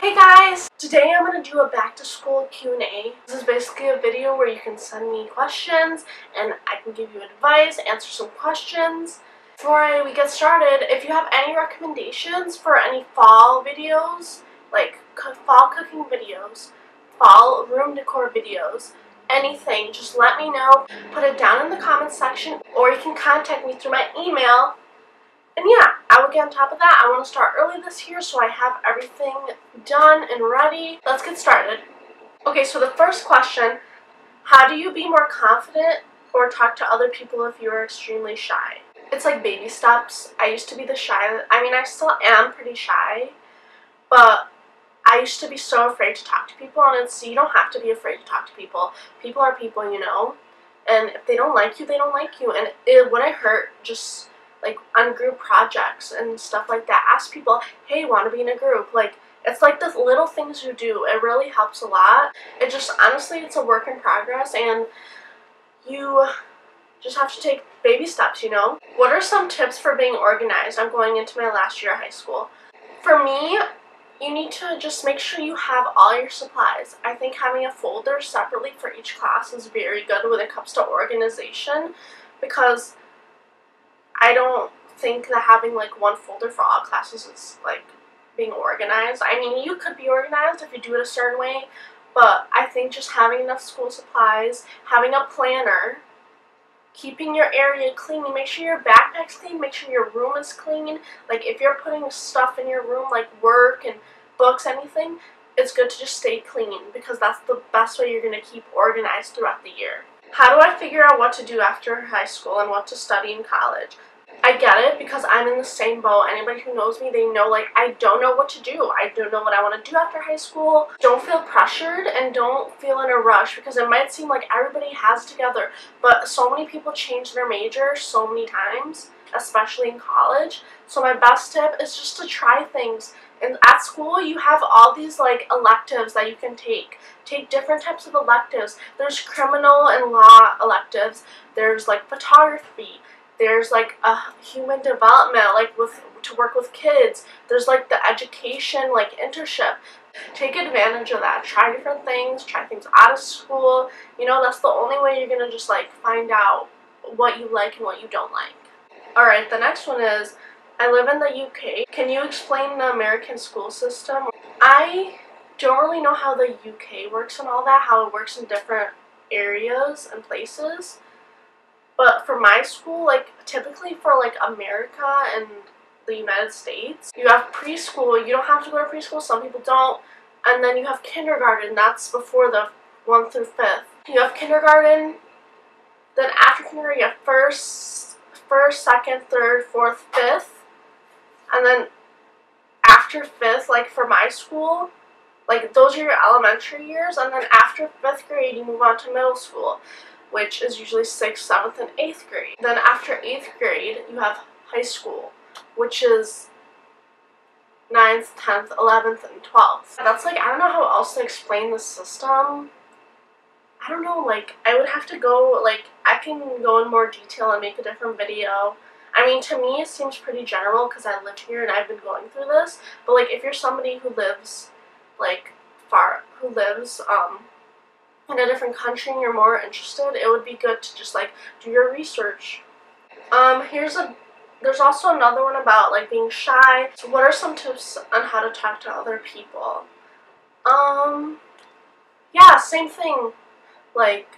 Hey guys! Today I'm going to do a back to school Q&A. This is basically a video where you can send me questions and I can give you advice, answer some questions. Before we get started, if you have any recommendations for any fall videos, like fall cooking videos, fall room decor videos, anything, just let me know. Put it down in the comments section, or you can contact me through my email. And yeah, I will get on top of that. I want to start early this year so I have everything done and ready. Let's get started. Okay, so the first question, how do you be more confident or talk to other people if you are extremely shy? It's like baby steps. I used to be the shy, I still am pretty shy, but I used to be so afraid to talk to people, and you don't have to be afraid to talk to people. People are people, you know, and if they don't like you, they don't like you, and it wouldn't hurt just like on group projects and stuff like that. Ask people, hey, want to be in a group? Like, it's like the little things you do. It really helps a lot. It just, honestly, it's a work in progress, and you just have to take baby steps, you know? What are some tips for being organized? I'm going into my last year of high school. For me, you need to just make sure you have all your supplies. I think having a folder separately for each class is very good when it comes to organization, because I don't think that having like one folder for all classes is like being organized. I mean, you could be organized if you do it a certain way, but I think just having enough school supplies, having a planner, keeping your area clean, make sure your backpack's clean, make sure your room is clean. Like, if you're putting stuff in your room like work and books, anything, it's good to just stay clean, because that's the best way you're going to keep organized throughout the year. How do I figure out what to do after high school and what to study in college? I get it, because I'm in the same boat. Anybody who knows me, they know, like, I don't know what to do. I don't know what I want to do after high school. Don't feel pressured and don't feel in a rush, because it might seem like everybody has it together, but so many people change their major so many times, especially in college. So my best tip is just to try things. And at school, you have all these like electives that you can take. Take different types of electives. There's criminal and law electives. There's like photography. There's like a human development, like to work with kids. There's like the education, like internship. Take advantage of that. Try different things. Try things out of school. You know, that's the only way you're gonna just like find out what you like and what you don't like. Alright, the next one is, I live in the UK. Can you explain the American school system? I don't really know how the UK works and all that, how it works in different areas and places. But for my school, like, typically for like America and the United States, you have preschool. You don't have to go to preschool, some people don't. And then you have kindergarten, that's before the 1 through 5th. You have kindergarten, then after kindergarten you have first, second, third, fourth, 5th. And then after 5th, like for my school, like those are your elementary years, and then after 5th grade you move on to middle school, which is usually 6th, 7th, and 8th grade. Then after 8th grade you have high school, which is 9th, 10th, 11th, and 12th. That's like, I don't know how else to explain the system. I don't know, like, I would have to go, like, I can go in more detail and make a different video. I mean, to me, it seems pretty general because I live here and I've been going through this. But, like, if you're somebody who lives, like, in a different country and you're more interested, it would be good to just, like, do your research. There's also another one about, like, being shy. So what are some tips on how to talk to other people? Yeah, same thing. Like,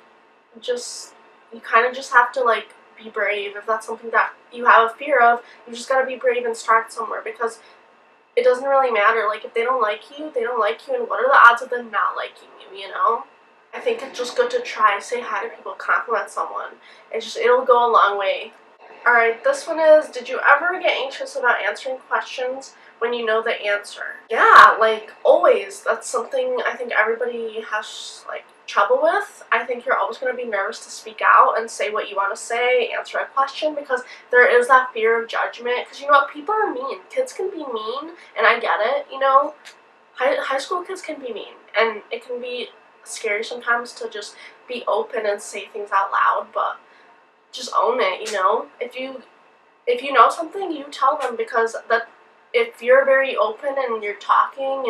you kind of just have to, like, be brave. If that's something that you have a fear of, you just gotta be brave and start somewhere, because it doesn't really matter. Like, if they don't like you, they don't like you, and what are the odds of them not liking you, you know? I think it's just good to try, say hi to people, compliment someone. It'll go a long way. Alright, this one is, did you ever get anxious about answering questions when you know the answer? Yeah, like, always. That's something I think everybody has, like, trouble with. I think you're always going to be nervous to speak out and say what you want to say, answer a question, because there is that fear of judgment. Because, you know what, people are mean. Kids can be mean, and I get it, you know. High school kids can be mean, and it can be scary sometimes to just be open and say things out loud, but just own it, you know. If you know something, you tell them, because if you're very open and you're talking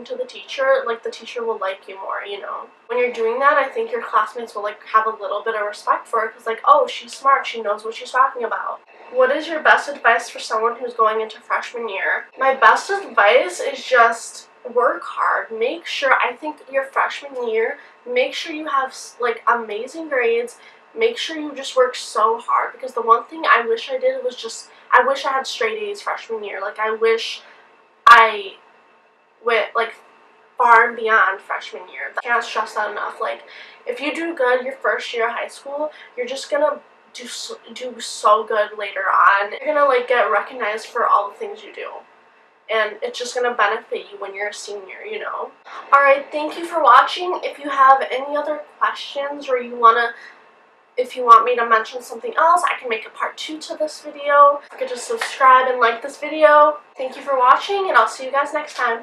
to the teacher, like, the teacher will like you more, you know. When you're doing that, I think your classmates will, like, have a little bit of respect for it, because, like, oh, she's smart, she knows what she's talking about. What is your best advice for someone who's going into freshman year? My best advice is just work hard. Make sure, I think your freshman year, make sure you have, like, amazing grades. Make sure you just work so hard, because the one thing I wish I did was just, I wish I had straight A's freshman year. Like, I wish I went, like, far and beyond freshman year. I can't stress that enough. Like, if you do good your first year of high school, you're just gonna do so good later on. You're gonna, like, get recognized for all the things you do. And it's just going to benefit you when you're a senior, you know. Alright, thank you for watching. If you have any other questions, or if you want me to mention something else, I can make a part 2 to this video. Don't forget to subscribe and like this video. Thank you for watching, and I'll see you guys next time.